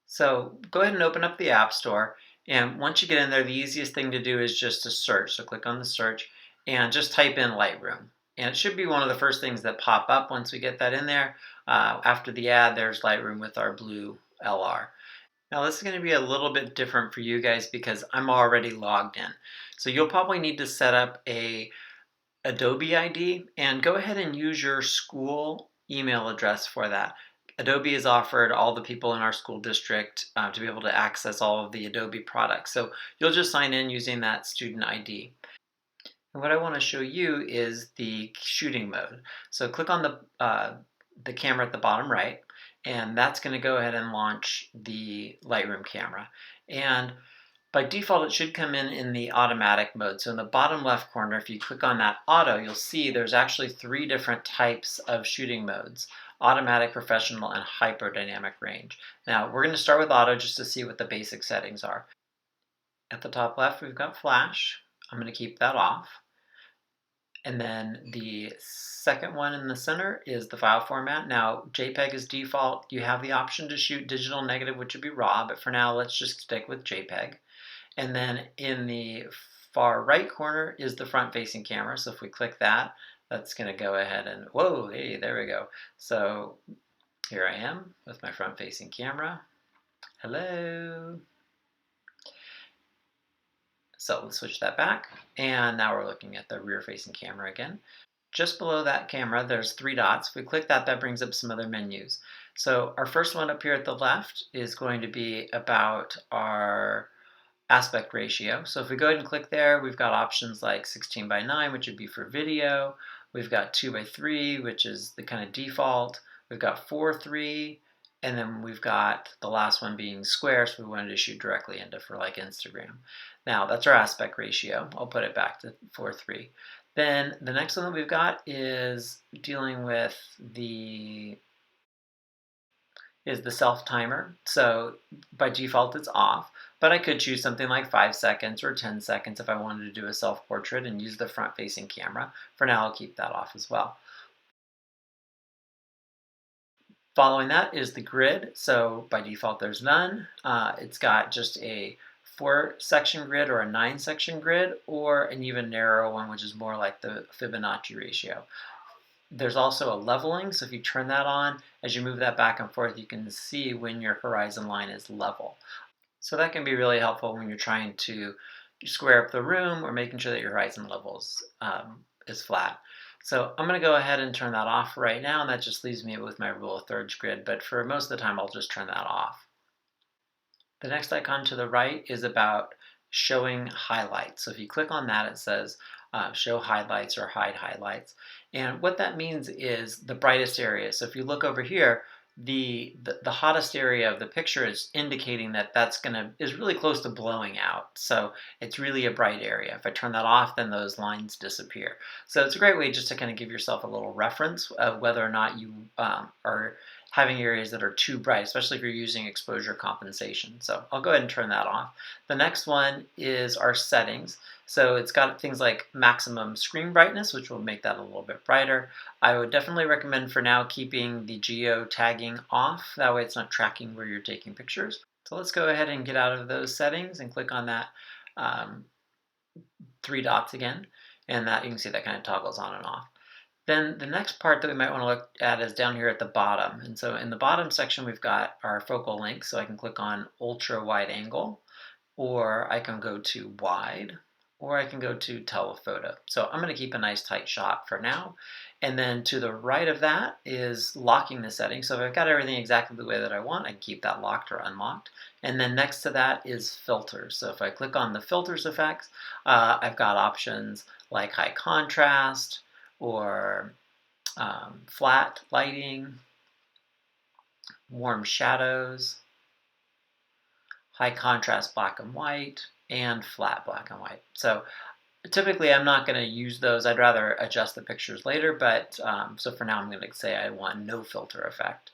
So go ahead and open up the App Store. And once you get in there, the easiest thing to do is just to search. So click on the search and just type in Lightroom. And it should be one of the first things that pop up once we get that in there. After the ad, there's Lightroom with our blue LR. Now this is going to be a little bit different for you guys because I'm already logged in. So you'll probably need to set up a Adobe ID and go ahead and use your school email address for that. Adobe has offered all the people in our school district to be able to access all of the Adobe products. So you'll just sign in using that student ID. And what I want to show you is the shooting mode. So click on the camera at the bottom right, and that's going to go ahead and launch the Lightroom camera. And by default, it should come in the automatic mode. So in the bottom left corner, if you click on that auto, you'll see there's actually 3 different types of shooting modes: automatic, professional, and hyperdynamic range. Now, we're going to start with auto just to see what the basic settings are. At the top left, we've got flash. I'm going to keep that off. And then the second one in the center is the file format. Now, JPEG is default. You have the option to shoot digital negative, which would be RAW, but for now, let's just stick with JPEG. And then in the far right corner is the front-facing camera. So if we click that, that's going to go ahead and, whoa, hey, there we go. So here I am with my front-facing camera. Hello. So let's switch that back. And now we're looking at the rear-facing camera again. Just below that camera, there's 3 dots. If we click that, that brings up some other menus. So our first one up here at the left is going to be about our aspect ratio. So if we go ahead and click there, we've got options like 16:9, which would be for video. We've got 2:3, which is the kind of default. We've got 4:3, and then we've got the last one being square, so we wanted to shoot directly into for like Instagram. Now that's our aspect ratio. I'll put it back to 4:3. Then the next one that we've got is dealing with the self timer. So by default it's off, but I could choose something like 5 seconds or 10 seconds if I wanted to do a self portrait and use the front facing camera. For now, I'll keep that off as well. Following that is the grid. So by default there's none. It's got just a 4-section grid or a 9-section grid, or an even narrower one, which is more like the Fibonacci ratio. There's also a leveling, so if you turn that on, as you move that back and forth, you can see when your horizon line is level. So that can be really helpful when you're trying to square up the room or making sure that your horizon level is flat. So I'm going to go ahead and turn that off right now, and that just leaves me with my rule of thirds grid, but for most of the time I'll just turn that off. The next icon to the right is about showing highlights. So if you click on that, it says show highlights or hide highlights. And what that means is the brightest area. So if you look over here, the hottest area of the picture is indicating that is really close to blowing out. So it's really a bright area. If I turn that off, then those lines disappear. So it's a great way just to kind of give yourself a little reference of whether or not you are having areas that are too bright, especially if you're using exposure compensation. So I'll go ahead and turn that off. The next one is our settings. So it's got things like maximum screen brightness, which will make that a little bit brighter. I would definitely recommend for now keeping the geo tagging off. That way it's not tracking where you're taking pictures. So let's go ahead and get out of those settings and click on that 3 dots again. And that you can see that kind of toggles on and off. Then the next part that we might want to look at is down here at the bottom. And so in the bottom section, we've got our focal length. So I can click on ultra wide angle, or I can go to wide, or I can go to telephoto. So I'm going to keep a nice tight shot for now. And then to the right of that is locking the settings. So if I've got everything exactly the way that I want, I can keep that locked or unlocked. And then next to that is filters. So if I click on the filters effects, I've got options like high contrast, or flat lighting, warm shadows, high contrast black and white, and flat black and white. So typically I'm not going to use those. I'd rather adjust the pictures later, but so for now I'm going to say I want no filter effect.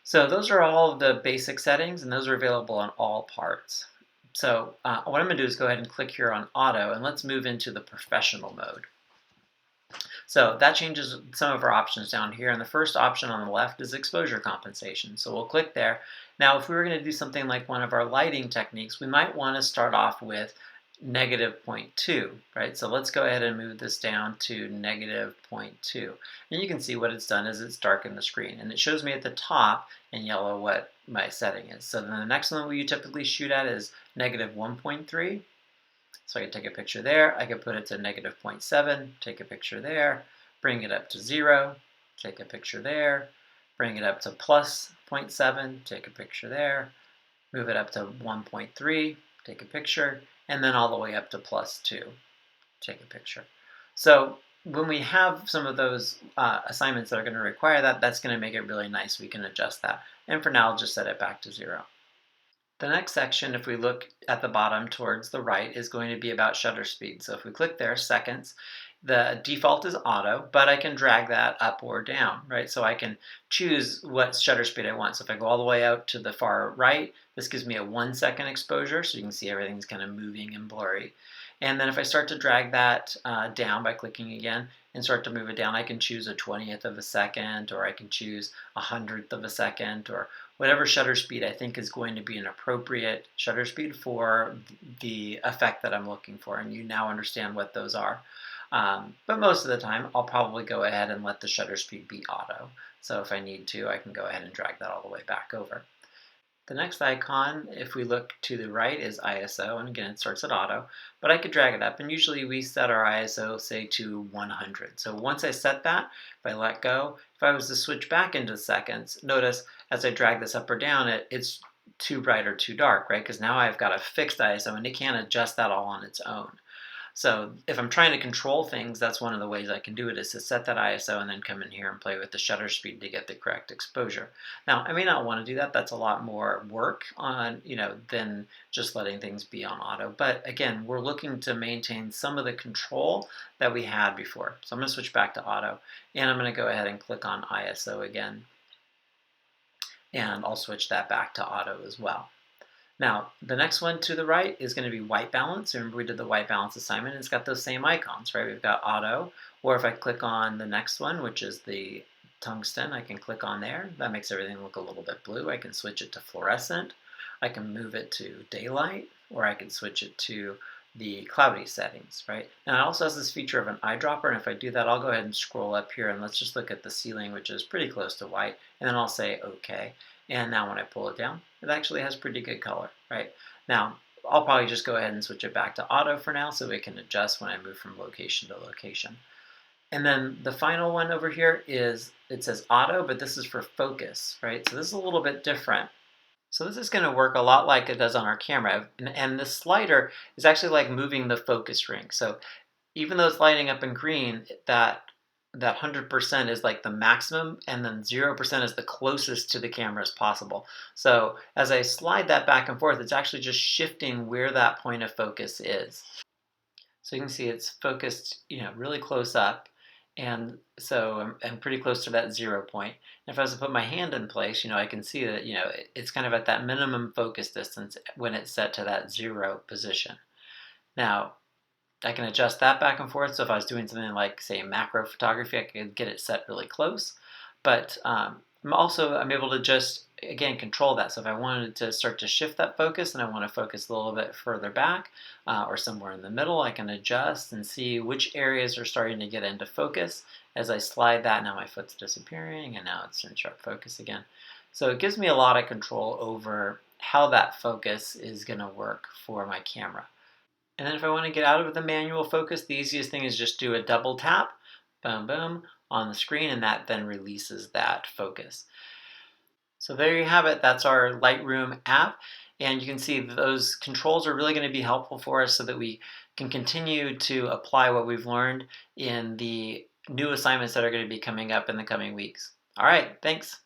So those are all of the basic settings, and those are available on all parts. So what I'm going to do is go ahead and click here on auto, and let's move into the professional mode. So that changes some of our options down here, and the first option on the left is exposure compensation. So we'll click there, Now, if we were going to do something like one of our lighting techniques, we might want to start off with negative 0.2, right? So let's go ahead and move this down to negative 0.2. And you can see what it's done is it's darkened the screen. And it shows me at the top in yellow what my setting is. So then the next one you typically shoot at is negative 1.3. So I can take a picture there. I can put it to negative 0.7, take a picture there, bring it up to 0, take a picture there, bring it up to plus 0.7, take a picture there, move it up to 1.3, take a picture, and then all the way up to plus 2, take a picture. So when we have some of those assignments that are going to require that, that's going to make it really nice. We can adjust that. And for now, I'll just set it back to 0. The next section, if we look at the bottom towards the right, is going to be about shutter speed. So if we click there, seconds, the default is auto, but I can drag that up or down, right? So I can choose what shutter speed I want. So if I go all the way out to the far right, this gives me a 1 second exposure, so you can see everything's kind of moving and blurry. And then if I start to drag that down by clicking again and start to move it down, I can choose a 20th of a second, or I can choose a 100th of a second, or whatever shutter speed I think is going to be an appropriate shutter speed for the effect that I'm looking for. And you now understand what those are. But most of the time, I'll probably go ahead and let the shutter speed be auto. So if I need to, I can go ahead and drag that all the way back over. The next icon, if we look to the right, is ISO, and again, it starts at auto, but I could drag it up, and usually we set our ISO, say, to 100. So once I set that, if I let go, if I was to switch back into seconds, notice as I drag this up or down, it's too bright or too dark, right? Because now I've got a fixed ISO, and it can't adjust that all on its own. So if I'm trying to control things, that's one of the ways I can do it, is to set that ISO and then come in here and play with the shutter speed to get the correct exposure. Now, I may not want to do that. That's a lot more work on, than just letting things be on auto. But again, we're looking to maintain some of the control that we had before. So I'm going to switch back to auto, and I'm going to go ahead and click on ISO again. And I'll switch that back to auto as well. Now, the next one to the right is going to be white balance. Remember, we did the white balance assignment, and it's got those same icons, right? We've got auto, or if I click on the next one, which is the tungsten, I can click on there. That makes everything look a little bit blue. I can switch it to fluorescent. I can move it to daylight, or I can switch it to the cloudy settings, right? And it also has this feature of an eyedropper, and if I do that, I'll go ahead and scroll up here, and let's just look at the ceiling, which is pretty close to white, and then I'll say OK. And now when I pull it down, it actually has pretty good color, right? Now, I'll probably just go ahead and switch it back to auto for now so it can adjust when I move from location to location. And then the final one over here is, it says auto, but this is for focus, right? So this is a little bit different. So this is going to work a lot like it does on our camera. And this slider is actually like moving the focus ring. So even though it's lighting up in green, that 100% is like the maximum, and then 0% is the closest to the camera as possible. So as I slide that back and forth, it's actually just shifting where that point of focus is. So you can see it's focused, really close up, and so I'm pretty close to that 0 point. And if I was to put my hand in place, I can see that, it's kind of at that minimum focus distance when it's set to that 0 position. Now, I can adjust that back and forth. So if I was doing something like, say, macro photography, I could get it set really close. But I'm able to just, again, control that. So if I wanted to start to shift that focus and I want to focus a little bit further back or somewhere in the middle, I can adjust and see which areas are starting to get into focus. As I slide that, now my foot's disappearing and now it's in sharp focus again. So it gives me a lot of control over how that focus is going to work for my camera. And then if I want to get out of the manual focus, the easiest thing is just do a double tap, boom, boom, on the screen, and that then releases that focus. So there you have it. That's our Lightroom app. And you can see those controls are really going to be helpful for us so that we can continue to apply what we've learned in the new assignments that are going to be coming up in the coming weeks. All right, thanks.